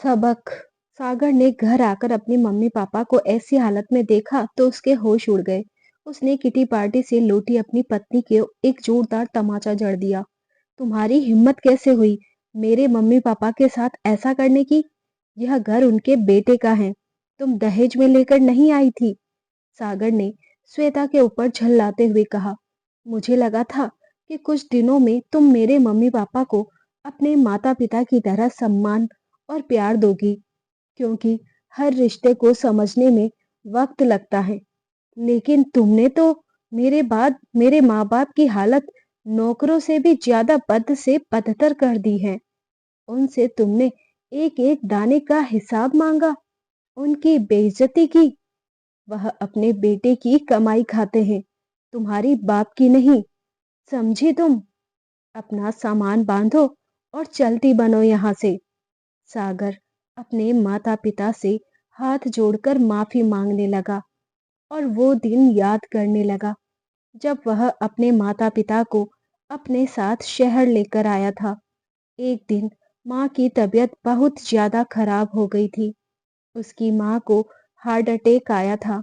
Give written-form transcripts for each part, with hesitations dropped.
सबक। सागर ने घर आकर अपने मम्मी पापा को ऐसी हालत में देखा तो उसके होश उड़ गए। उसने किटी पार्टी से लौटी अपनी पत्नी के एक जोरदार तमाचा जड़ दिया। तुम्हारी हिम्मत कैसे हुई मेरे मम्मी पापा के साथ ऐसा करने की? यह घर उनके बेटे का है, तुम दहेज में लेकर नहीं आई थी। सागर ने श्वेता के ऊपर झल्लाते हुए कहा, मुझे लगा था कि कुछ दिनों में तुम मेरे मम्मी पापा को अपने माता पिता की तरह सम्मान और प्यार दोगी, क्योंकि हर रिश्ते को समझने में वक्त लगता है। लेकिन तुमने तो मेरे माँ बाप की हालत नौकरों से भी ज्यादा बद से बदतर कर दी है। उनसे तुमने एक एक दाने का हिसाब मांगा, उनकी बेइज्जती की। वह अपने बेटे की कमाई खाते हैं, तुम्हारी बाप की नहीं। समझी तुम? अपना सामान बांधो और चलती बनो यहाँ से। सागर अपने माता पिता से हाथ जोड़कर माफी मांगने लगा और वो दिन याद करने लगा जब वह अपने माता पिता को अपने साथ शहर लेकर आया था। एक दिन माँ की तबीयत बहुत ज्यादा खराब हो गई थी। उसकी माँ को हार्ट अटैक आया था,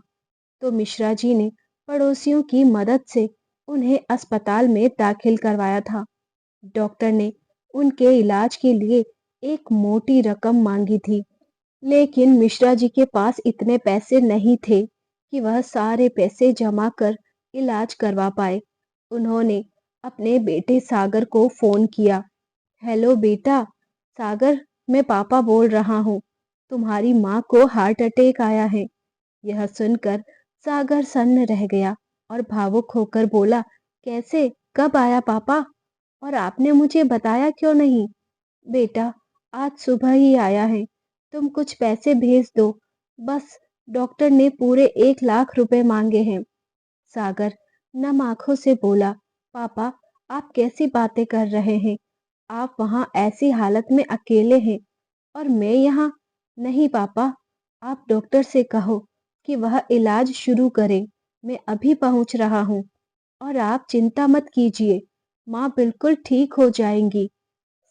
तो मिश्रा जी ने पड़ोसियों की मदद से उन्हें अस्पताल में दाखिल करवाया था। डॉक्टर ने उनके इलाज के लिए एक मोटी रकम मांगी थी, लेकिन मिश्रा जी के पास इतने पैसे नहीं थे कि वह सारे पैसे जमा कर इलाज करवा पाए। उन्होंने अपने बेटे सागर को फोन किया। हेलो बेटा, सागर, मैं पापा बोल रहा हूँ। तुम्हारी माँ को हार्ट अटैक आया है। यह सुनकर सागर सन्न रह गया और भावुक होकर बोला, कैसे, कब आया पापा? और आपने मुझे बताया क्यों नहीं? बेटा, आज सुबह ही आया है। तुम कुछ पैसे भेज दो। बस, डॉक्टर ने पूरे 1 लाख रुपए मांगे हैं। सागर नम आंखों से बोला, पापा, आप कैसी बातें कर रहे हैं? आप वहां ऐसी हालत में अकेले हैं और मैं यहाँ। नहीं पापा, आप डॉक्टर से कहो कि वह इलाज शुरू करे। मैं अभी पहुंच रहा हूँ। और आप चिंता मत कीजिए, माँ बिल्कुल ठीक हो जाएंगी।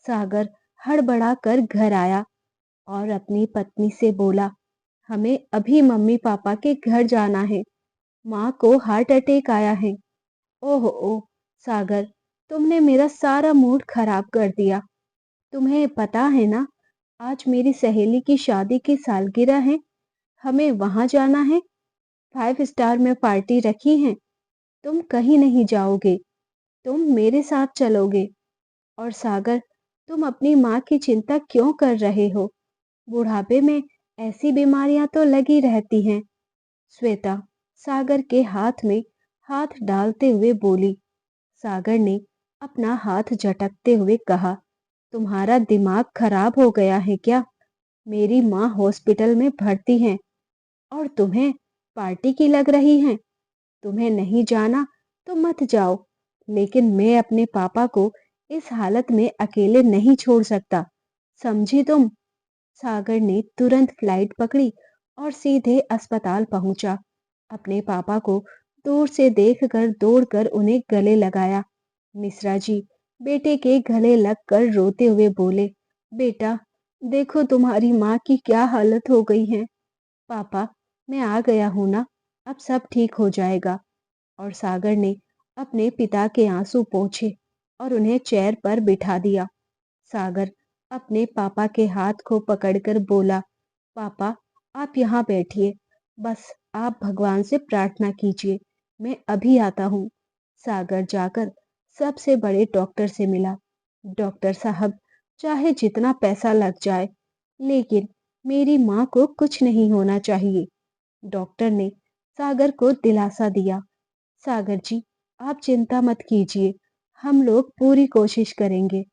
सागर हड़बड़ा कर घर आया और अपनी पत्नी से बोला, हमें अभी मम्मी पापा के घर जाना है। माँ को हार्ट अटैक आया है। ओह ओ सागर, तुमने मेरा सारा मूड खराब कर दिया। तुम्हें पता है ना, आज मेरी सहेली की शादी की सालगिरह है। हमें वहां जाना है। 5 स्टार में पार्टी रखी है। तुम कहीं नहीं जाओगे, तुम मेरे साथ चलोगे। और सागर, तुम अपनी माँ की चिंता क्यों कर रहे हो? बुढ़ापे में ऐसी बीमारियां तो लगी रहती हैं। श्वेता सागर के हाथ में हाथ डालते हुए बोली। सागर ने अपना हाथ झटकते हुए कहा, तुम्हारा दिमाग खराब हो गया है क्या? मेरी माँ हॉस्पिटल में भर्ती है और तुम्हें पार्टी की लग रही है। तुम्हें नहीं जाना तो मत जाओ, लेकिन मैं अपने पापा को इस हालत में अकेले नहीं छोड़ सकता। समझी तुम? सागर ने तुरंत फ्लाइट पकड़ी और सीधे अस्पताल पहुंचा। अपने पापा को दूर से देखकर दौड़कर उन्हें गले लगाया। मिश्रा जी बेटे के गले लगकर रोते हुए बोले, बेटा, देखो तुम्हारी माँ की क्या हालत हो गई है। पापा, मैं आ गया हूं ना, अब सब ठीक हो जाएगा। और सागर ने अपने पिता के आंसू पोंछे और उन्हें चेयर पर बिठा दिया। सागर अपने पापा के हाथ को पकड़कर बोला, पापा, आप यहाँ बैठिए। बस आप भगवान से प्रार्थना कीजिए, मैं अभी आता हूँ। सागर जाकर सबसे बड़े डॉक्टर से मिला। डॉक्टर साहब, चाहे जितना पैसा लग जाए, लेकिन मेरी माँ को कुछ नहीं होना चाहिए। डॉक्टर ने सागर को दिलासा दिया। सागर जी, आप चिंता मत कीजिए, हम लोग पूरी कोशिश करेंगे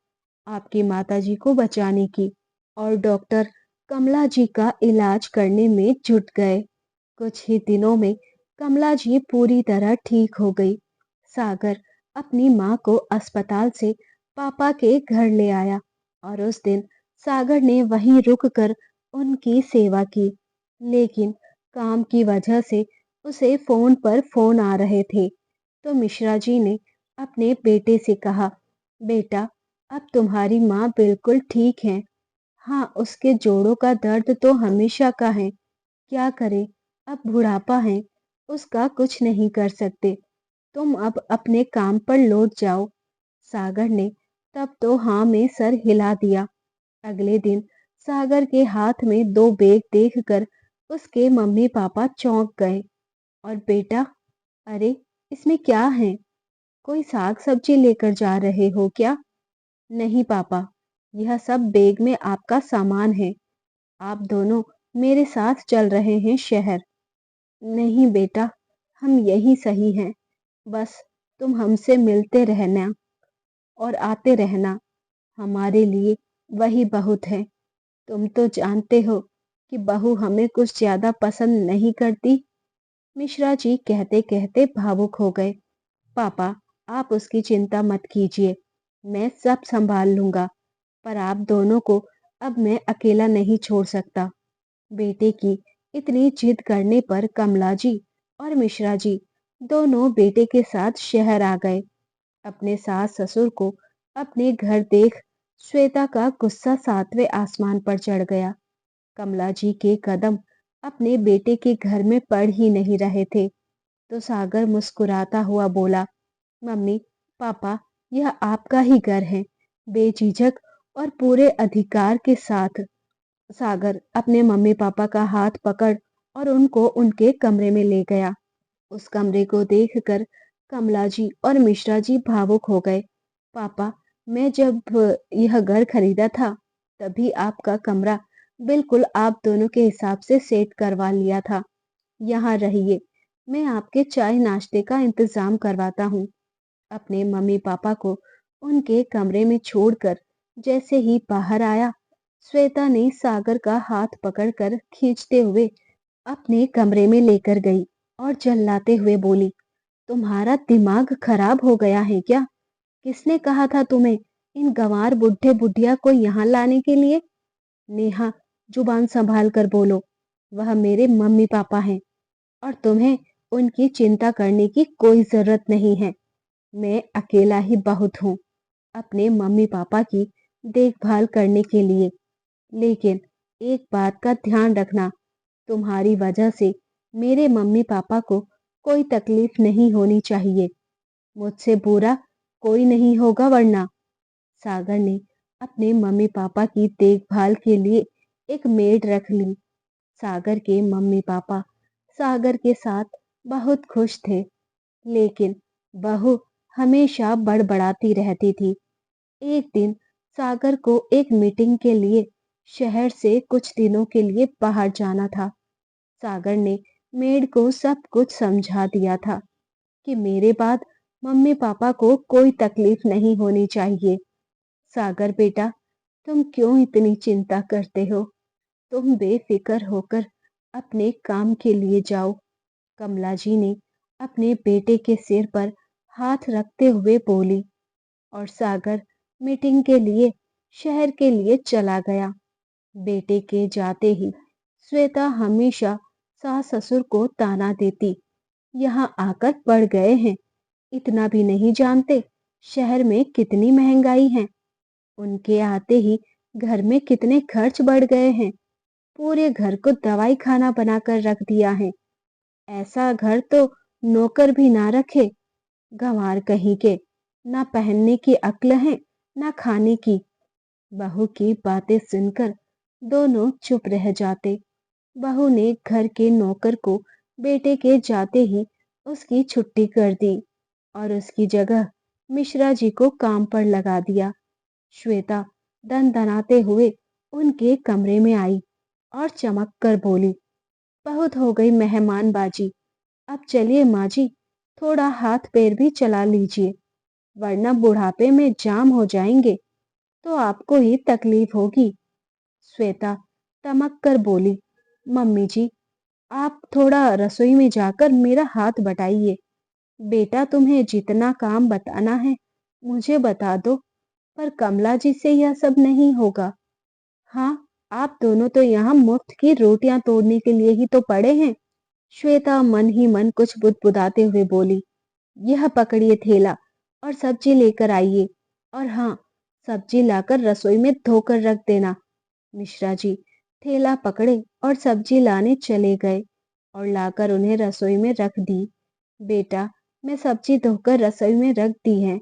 आपकी माताजी को बचाने की। और डॉक्टर कमला जी का इलाज करने में जुट गए। कुछ ही दिनों में कमला जी पूरी तरह ठीक हो गई। सागर अपनी माँ को अस्पताल से पापा के घर ले आया और उस दिन सागर ने वहीं रुककर उनकी सेवा की। लेकिन काम की वजह से उसे फोन पर फोन आ रहे थे, तो मिश्रा जी ने अपने बेटे से कहा, बेटा, अब तुम्हारी माँ बिल्कुल ठीक है। हाँ, उसके जोड़ों का दर्द तो हमेशा का है। क्या करे, अब बुढ़ापा है, उसका कुछ नहीं कर सकते। तुम अब अपने काम पर लौट जाओ। सागर ने तब तो हाँ में सर हिला दिया। अगले दिन सागर के हाथ में दो बैग देखकर उसके मम्मी पापा चौंक गए। और बेटा, अरे इसमें क्या है? कोई साग सब्जी लेकर जा रहे हो क्या? नहीं पापा, यह सब बैग में आपका सामान है। आप दोनों मेरे साथ चल रहे हैं शहर। नहीं बेटा, हम यही सही हैं। बस तुम हमसे मिलते रहना और आते रहना। हमारे लिए वही बहुत है। तुम तो जानते हो कि बहू हमें कुछ ज्यादा पसंद नहीं करती। मिश्रा जी कहते कहते भावुक हो गए। पापा, आप उसकी चिंता मत कीजिए। मैं सब संभाल लूंगा। पर आप दोनों को अब मैं अकेला नहीं छोड़ सकता। बेटे की इतनी जिद करने पर कमला जी और मिश्रा जी दोनों बेटे के साथ शहर आ गए। अपने सास ससुर को अपने घर देख श्वेता का गुस्सा सातवें आसमान पर चढ़ गया। कमला जी के कदम अपने बेटे के घर में पड़ ही नहीं रहे थे तो सागर मुस्कुराता हुआ बोला, मम्मी पापा, यह आपका ही घर है। बेझिझक और पूरे अधिकार के साथ सागर अपने मम्मी पापा का हाथ पकड़ और उनको उनके कमरे में ले गया। उस कमरे को देखकर कमला जी और मिश्रा जी भावुक हो गए। पापा, मैं जब यह घर खरीदा था तभी आपका कमरा बिल्कुल आप दोनों के हिसाब से सेट करवा लिया था। यहाँ रहिए, मैं आपके चाय नाश्ते का इंतजाम करवाता हूँ। अपने मम्मी पापा को उनके कमरे में छोड़कर जैसे ही बाहर आया, श्वेता ने सागर का हाथ पकड़कर खींचते हुए अपने कमरे में लेकर गई और चिल्लाते हुए बोली, तुम्हारा दिमाग खराब हो गया है क्या? किसने कहा था तुम्हें इन गंवार बुढ़े बुढ़िया को यहाँ लाने के लिए? नेहा, जुबान संभाल कर बोलो। वह मेरे मम्मी पापा हैं और तुम्हें उनकी चिंता करने की कोई जरूरत नहीं है। मैं अकेला ही बहुत हूँ अपने मम्मी पापा की देखभाल करने के लिए। लेकिन एक बात का ध्यान रखना, तुम्हारी वजह से मेरे मम्मी पापा को कोई तकलीफ नहीं होनी चाहिए। मुझसे बुरा कोई नहीं होगा वरना। सागर ने अपने मम्मी पापा की देखभाल के लिए एक मेड रख ली। सागर के मम्मी पापा सागर के साथ बहुत खुश थे, लेकिन बहू हमेशा बड़बड़ाती रहती थी। एक दिन सागर को एक मीटिंग के लिए शहर से कुछ दिनों के लिए बाहर जाना था। सागर ने मेड को सब कुछ समझा दिया था कि मेरे बाद मम्मी पापा को कोई तकलीफ नहीं होनी चाहिए। सागर बेटा, तुम क्यों इतनी चिंता करते हो? तुम बेफिक्र होकर अपने काम के लिए जाओ। कमला जी ने अपने बेटे के सिर पर हाथ रखते हुए बोली और सागर मीटिंग के लिए शहर के लिए चला गया। बेटे के जाते ही श्वेता हमेशा सास ससुर को ताना देती, यहाँ आकर पड़ गए हैं, इतना भी नहीं जानते शहर में कितनी महंगाई है। उनके आते ही घर में कितने खर्च बढ़ गए हैं। पूरे घर को दवाई खाना बनाकर रख दिया है। ऐसा घर तो नौकर भी ना रखे। गंवार कहीं के, ना पहनने की अक्ल है ना खाने की। बहू की बातें सुनकर दोनों चुप रह जाते। बहू ने घर के नौकर को बेटे के जाते ही उसकी छुट्टी कर दी और उसकी जगह मिश्रा जी को काम पर लगा दिया। श्वेता दनाते हुए उनके कमरे में आई और चमक कर बोली, बहुत हो गई मेहमानबाजी। अब चलिए माँ जी, थोड़ा हाथ पैर भी चला लीजिए, वरना बुढ़ापे में जाम हो जाएंगे तो आपको ही तकलीफ होगी। श्वेता तमक कर बोली, मम्मी जी, आप थोड़ा रसोई में जाकर मेरा हाथ बटाइए। बेटा, तुम्हें जितना काम बताना है मुझे बता दो, पर कमला जी से यह सब नहीं होगा। हाँ, आप दोनों तो यहाँ मुफ्त की रोटियां तोड़ने के लिए ही तो पड़े हैं। श्वेता मन ही मन कुछ बुदबुदाते हुए बोली, यह पकड़िए थैला और सब्जी लेकर आइए। और हाँ, सब्जी लाकर रसोई में धोकर रख देना। मिश्रा जी थैला पकड़े और सब्जी लाने चले गए और लाकर उन्हें रसोई में रख दी। बेटा, मैं सब्जी धोकर रसोई में रख दी है।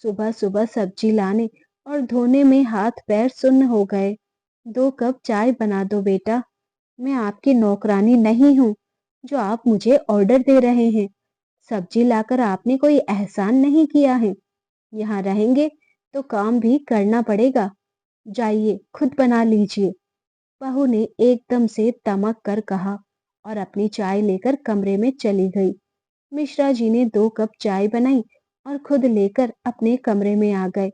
सुबह सुबह सब्जी लाने और धोने में हाथ पैर सुन्न हो गए। 2 कप चाय बना दो बेटा। मैं आपकी नौकरानी नहीं हूँ जो आप मुझे ऑर्डर दे रहे हैं। सब्जी लाकर आपने कोई एहसान नहीं किया है। यहाँ रहेंगे तो काम भी करना पड़ेगा। जाइए खुद बना लीजिए। बहू ने एकदम से तमक कर कहा और अपनी चाय लेकर कमरे में चली गई। मिश्रा जी ने 2 कप चाय बनाई और खुद लेकर अपने कमरे में आ गए।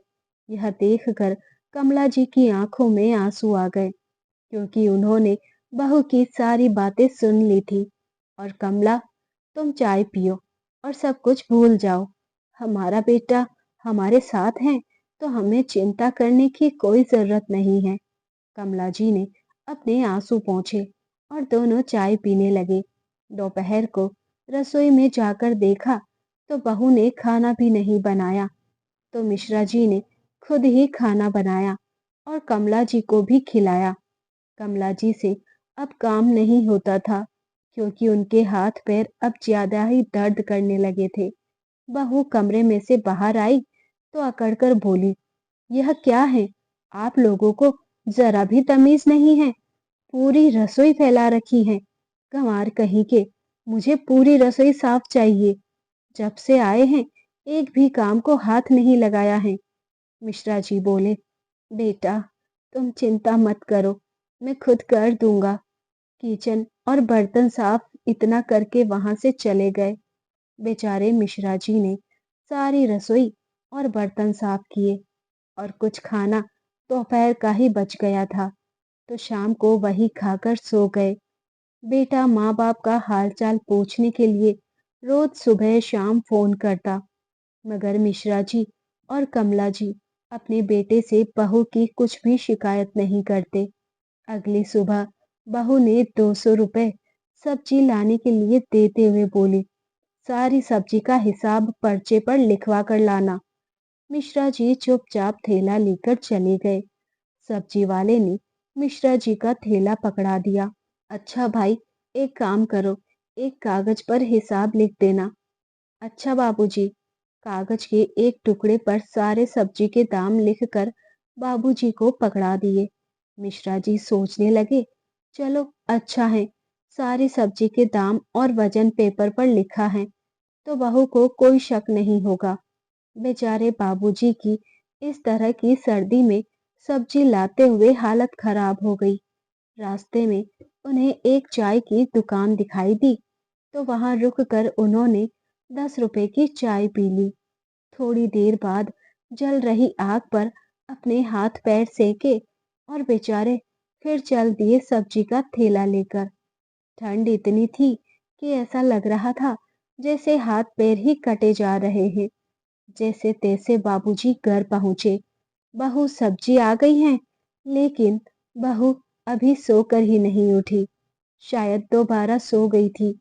यह देखकर कमला जी की आंखों में आंसू आ गए, क्योंकि उन्होंने बहू की सारी बातें सुन ली थी। और कमला, तुम चाय पियो और सब कुछ भूल जाओ। हमारा बेटा हमारे साथ है तो हमें चिंता करने की कोई जरूरत नहीं है। कमला जी ने अपने आंसू पोंछे और दोनों चाय पीने लगे। दोपहर को रसोई में जाकर देखा तो बहू ने खाना भी नहीं बनाया, तो मिश्रा जी ने खुद ही खाना बनाया और कमला जी को भी खिलाया। कमला जी से अब काम नहीं होता था, क्योंकि उनके हाथ पैर अब ज्यादा ही दर्द करने लगे थे। बहू कमरे में से बाहर आई तो अकड़कर बोली, यह क्या है? आप लोगों को जरा भी तमीज नहीं है। पूरी रसोई फैला रखी है। गंवार कहीं के, मुझे पूरी रसोई साफ चाहिए। जब से आए हैं एक भी काम को हाथ नहीं लगाया है। मिश्रा जी बोले, बेटा तुम चिंता मत करो, मैं खुद कर दूंगा। किचन और बर्तन साफ इतना करके वहां से चले गए। बेचारे मिश्रा जी ने सारी रसोई और बर्तन साफ किए और कुछ खाना दोपहर का ही बच गया था, तो शाम को वही खाकर सो गए। बेटा माँ बाप का हालचाल पूछने के लिए रोज सुबह शाम फोन करता, मगर मिश्रा जी और कमला जी अपने बेटे से बहू की कुछ भी शिकायत नहीं करते। अगली सुबह बहू ने 200 रुपए सब्जी लाने के लिए देते हुए बोली, सारी सब्जी का हिसाब पर्चे पर लिखवा कर लाना। मिश्रा जी चुपचाप थैला लेकर चले गए। सब्जी वाले ने मिश्रा जी का थैला पकड़ा दिया। अच्छा भाई, एक काम करो, एक कागज पर हिसाब लिख देना। अच्छा बाबूजी। कागज के एक टुकड़े पर सारे सब्जी के दाम लिखकर बाबूजी को पकड़ा दिए। मिश्रा जी सोचने लगे, चलो अच्छा है, सारी सब्जी के दाम और वजन पेपर पर लिखा है तो बहू को कोई शक नहीं होगा। बेचारे बाबूजी की इस तरह की सर्दी में सब्जी लाते हुए हालत खराब हो गई। रास्ते में उन्हें एक चाय की दुकान दिखाई दी, तो वहां रुककर उन्होंने 10 रुपए की चाय पी ली। थोड़ी देर बाद जल रही आग पर अपने हाथ पैर सेके और बेचारे फिर चल दिए सब्जी का थैला लेकर। ठंड इतनी थी कि ऐसा लग रहा था जैसे हाथ पैर ही कटे जा रहे हैं। जैसे तैसे बाबूजी घर पहुंचे। बहू सब्जी आ गई है, लेकिन बहू अभी सोकर ही नहीं उठी। शायद दोबारा सो गई थी।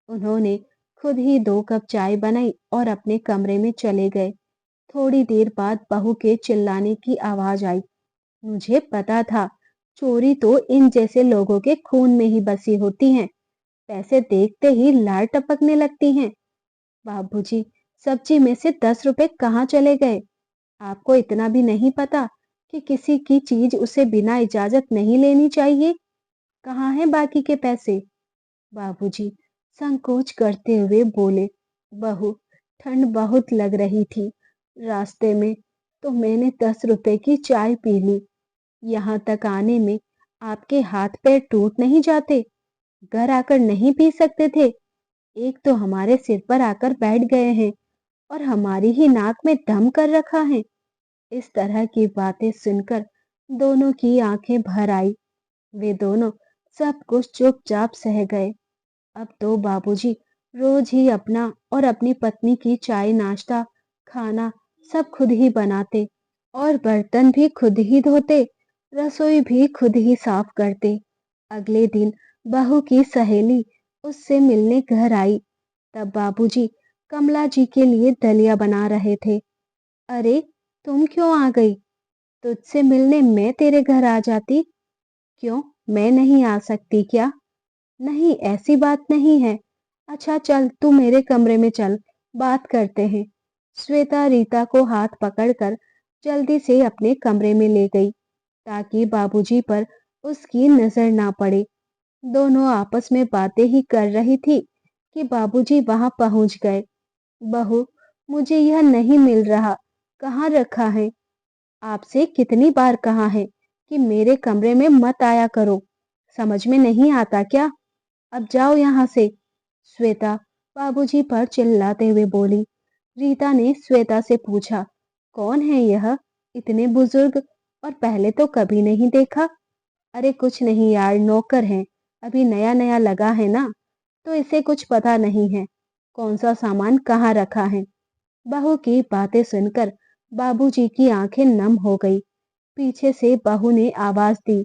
उन्होंने खुद ही 2 कप चाय बनाई और अपने कमरे में चले गए। थोड़ी देर बाद बहू के चिल्लाने की आवाज आई, मुझे पता था, चोरी तो इन जैसे लोगों के खून में ही बसी होती है। पैसे देखते ही लार टपकने लगती हैं। बाबूजी, सब्जी में से 10 रुपए कहाँ चले गए? आपको इतना भी नहीं पता कि किसी की चीज उसे बिना इजाजत नहीं लेनी चाहिए? कहाँ हैं बाकी के पैसे? बाबूजी संकोच करते हुए बोले, बहू, ठंड बहुत लग रही थी। रास्ते में तो मैंने 10 रुपए की चाय पी ली। यहाँ तक आने में आपके हाथ पैर टूट नहीं जाते? घर आकर नहीं पी सकते थे? एक तो हमारे सिर पर आकर बैठ गए हैं और हमारी ही नाक में दम कर रखा है। इस तरह की बातें सुनकर दोनों की आंखें भर आई। वे दोनों सब कुछ चुपचाप सह गए। अब तो बाबूजी रोज ही अपना और अपनी पत्नी की चाय नाश्ता खाना सब खुद ही बनाते और बर्तन भी खुद ही धोते, रसोई भी खुद ही साफ करते। अगले दिन बहू की सहेली उससे मिलने घर आई, तब बाबूजी कमला जी के लिए दलिया बना रहे थे। अरे, तुम क्यों आ गई? तुझसे मिलने मैं तेरे घर आ जाती। क्यों, मैं नहीं आ सकती क्या? नहीं, ऐसी बात नहीं है। अच्छा चल, तू मेरे कमरे में चल, बात करते हैं। श्वेता रीता को हाथ पकड़कर जल्दी से अपने कमरे में ले गई, ताकि बाबूजी पर उसकी नजर ना पड़े। दोनों आपस में बातें ही कर रही थी कि बाबूजी वहां पहुंच गए। बहू, मुझे यह नहीं मिल रहा, कहाँ रखा है? आपसे कितनी बार कहा है कि मेरे कमरे में मत आया करो, समझ में नहीं आता क्या? अब जाओ यहाँ से। श्वेता बाबूजी पर चिल्लाते हुए बोली। रीता ने श्वेता से पूछा, कौन है यह, इतने बुजुर्ग, और पहले तो कभी नहीं देखा। अरे कुछ नहीं यार, नौकर है, अभी नया नया लगा है ना, तो इसे कुछ पता नहीं है कौन सा सामान कहाँ रखा है। बहू की बातें सुनकर बाबूजी की आंखें नम हो गई। पीछे से बहू ने आवाज दी,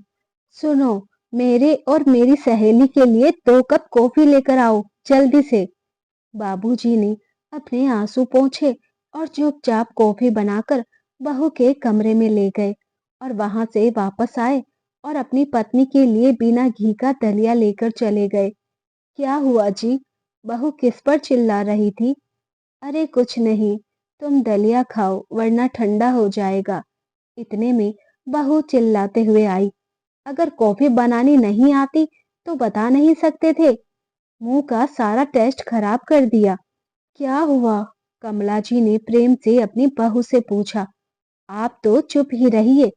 सुनो, मेरे और मेरी सहेली के लिए 2 कप कॉफी लेकर आओ, जल्दी से। बाबूजी ने अपने आंसू पोंछे और चुपचाप कॉफी बनाकर बहू के कमरे में ले गए और वहां से वापस आए और अपनी पत्नी के लिए बिना घी का दलिया लेकर चले गए। क्या हुआ जी? बहू किस पर चिल्ला रही थी? अरे कुछ नहीं, तुम दलिया खाओ वरना ठंडा हो जाएगा। इतने में बहू चिल्लाते हुए आई, अगर कॉफी बनानी नहीं आती तो बता नहीं सकते थे? मुंह का सारा टेस्ट खराब कर दिया। क्या हुआ? कमला जी ने प्रेम से अपनी बहू से पूछा। आप तो चुप ही रहिए,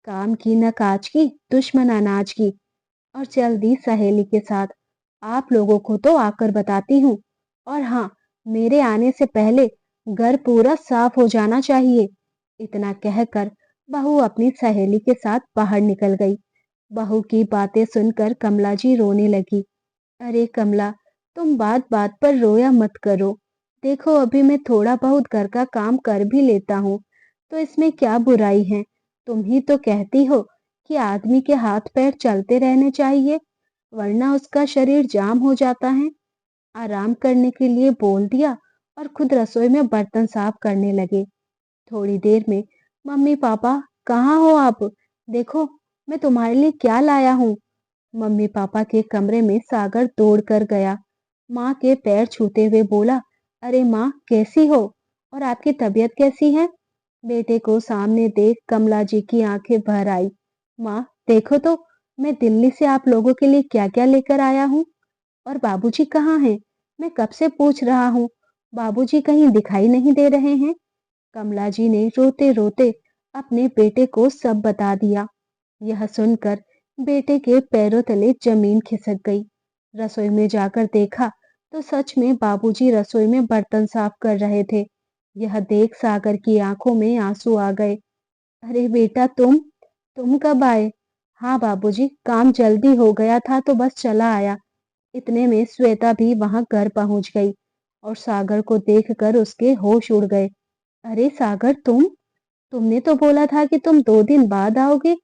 काम की न काज की, दुश्मन अनाज की। और जल्दी सहेली के साथ आप लोगों को तो आकर बताती हूँ। और हाँ, मेरे आने से पहले घर पूरा साफ हो जाना चाहिए। इतना कहकर बहू अपनी सहेली के साथ बाहर निकल गई। बहू की बातें सुनकर कमला जी रोने लगी। अरे कमला, तुम बात बात पर रोया मत करो। देखो अभी मैं थोड़ा बहुत घर का काम कर भी लेता हूँ, तो इसमें क्या बुराई है? तुम ही तो कहती हो कि आदमी के हाथ पैर चलते रहने चाहिए, वरना उसका शरीर जाम हो जाता है। आराम करने के लिए बोल दिया और खुद रसोई में बर्तन साफ करने लगे। थोड़ी देर में, मम्मी पापा कहाँ हो आप? देखो, मैं तुम्हारे लिए क्या लाया हूँ। मम्मी पापा के कमरे में सागर दौड़ कर गया। माँ के पैर छूते हुए बोला, अरे माँ कैसी हो, और आपकी तबीयत कैसी है? बेटे को सामने देख कमला जी की आंखें भर आई। माँ देखो तो, मैं दिल्ली से आप लोगों के लिए क्या क्या लेकर आया हूँ। और बाबूजी कहाँ हैं? मैं कब से पूछ रहा हूँ, बाबूजी कहीं दिखाई नहीं दे रहे हैं। कमला जी ने रोते रोते अपने बेटे को सब बता दिया। यह सुनकर बेटे के पैरों तले जमीन खिसक गई। रसोई में जाकर देखा तो सच में बाबूजी रसोई में बर्तन साफ कर रहे थे। यह देख सागर की आंखों में आंसू आ गए। अरे बेटा, तुम कब आए? हाँ बाबूजी, काम जल्दी हो गया था तो बस चला आया। इतने में श्वेता भी वहां घर पहुंच गई और सागर को देखकर उसके होश उड़ गए। अरे सागर, तुमने तो बोला था कि तुम 2 दिन बाद आओगे,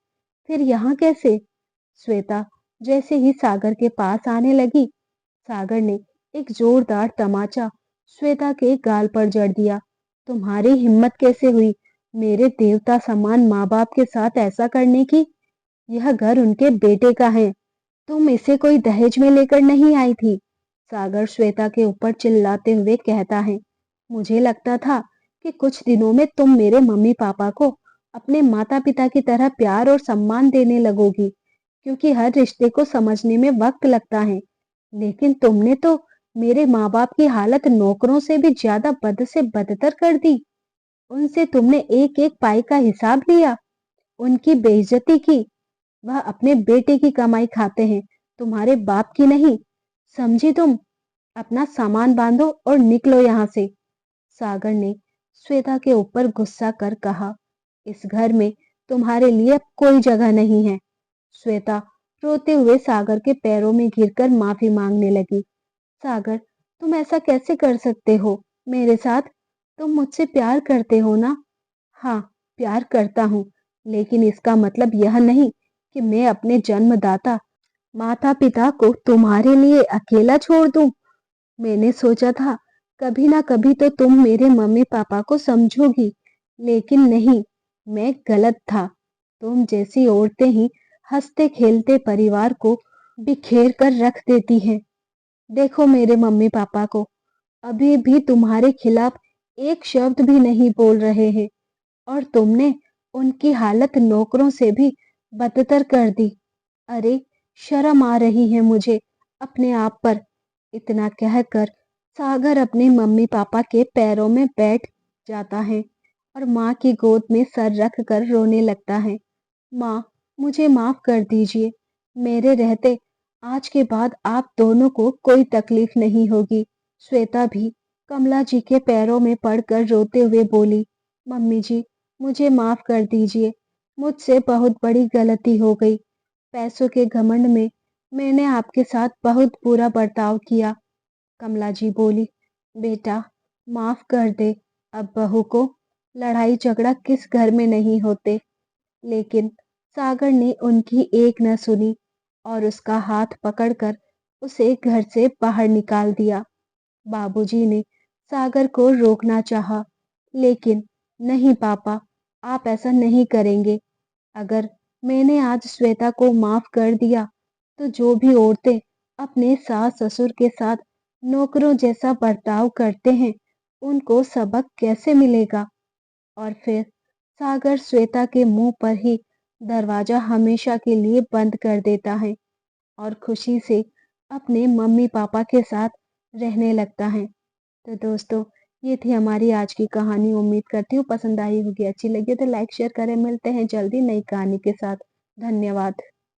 फिर यहाँ कैसे? श्वेता जैसे ही सागर के पास आने लगी, सागर ने एक जोरदार तमाचा श्वेता के गाल पर जड़ दिया। तुम्हारी हिम्मत कैसे हुई मेरे देवता समान माँ बाप के साथ ऐसा करने की? यह घर उनके बेटे का है, तुम इसे कोई दहेज में लेकर नहीं आई थी। सागर श्वेता के ऊपर चिल्लाते हुए कहता है, मुझे लगता था कि कुछ दिनों में तुम मेरे मम्मी पापा को अपने माता पिता की तरह प्यार और सम्मान देने लगोगी, क्योंकि हर रिश्ते को समझने में वक्त लगता है। लेकिन तुमने तो मेरे माँ बाप की हालत नौकरों से भी ज्यादा बद से बदतर कर दी। उनसे तुमने एक एक पाई का हिसाब लिया, उनकी बेइज्जती की। वह अपने बेटे की कमाई खाते हैं, तुम्हारे बाप की नहीं। समझी तुम? अपना सामान बांधो और निकलो यहाँ से। सागर ने श्वेता के ऊपर गुस्सा कर कहा, इस घर में तुम्हारे लिए अब कोई जगह नहीं है। श्वेता रोते हुए सागर के पैरों में गिरकर माफी मांगने लगी। सागर, तुम ऐसा कैसे कर सकते हो मेरे साथ? तुम मुझसे प्यार करते हो ना? हाँ, प्यार करता हूँ, लेकिन इसका मतलब यह नहीं कि मैं अपने जन्मदाता माता पिता को तुम्हारे लिए अकेला छोड़ दूं। मैंने सोचा था कभी ना कभी तो तुम मेरे मम्मी पापा को समझोगी, लेकिन नहीं, मैं गलत था। तुम जैसी औरतें ही हंसते खेलते परिवार को बिखेर कर रख देती हैं। देखो मेरे मम्मी पापा को, अभी भी तुम्हारे खिलाफ एक शब्द भी नहीं बोल रहे हैं और तुमने उनकी हालत नौकरों से भी बदतर कर दी। अरे, शर्म आ रही है मुझे अपने आप पर। इतना कहकर सागर अपने मम्मी पापा के पैरों में बैठ जाता है और माँ की गोद में सर रख कर रोने लगता है। माँ, मुझे माफ कर दीजिए। मेरे रहते आज के बाद आप दोनों को कोई तकलीफ नहीं होगी। श्वेता भी कमला जी के पैरों में पड़कर रोते हुए बोली, मम्मी जी, मुझे माफ कर दीजिए। मुझसे बहुत बड़ी गलती हो गई। पैसों के घमंड में मैंने आपके साथ बहुत बुरा बर्ताव किया। कमला जी बोली, बेटा, माफ कर दे। अब बहू को लड़ाई झगड़ा किस घर में नहीं होते। लेकिन सागर ने उनकी एक न सुनी और उसका हाथ पकड़कर उसे घर से बाहर निकाल दिया। बाबूजी ने सागर को रोकना चाहा, लेकिन नहीं पापा, आप ऐसा नहीं करेंगे। अगर मैंने आज श्वेता को माफ कर दिया, तो जो भी औरतें अपने सास ससुर के साथ नौकरों जैसा बर्ताव करते हैं, उनको सबक कैसे मिलेगा? और फिर सागर श्वेता के मुंह पर ही दरवाजा हमेशा के लिए बंद कर देता है और खुशी से अपने मम्मी पापा के साथ रहने लगता है। तो दोस्तों, ये थी हमारी आज की कहानी। उम्मीद करती हूँ पसंद आई होगी। अच्छी लगी हो तो लाइक शेयर करें। मिलते हैं जल्दी नई कहानी के साथ। धन्यवाद।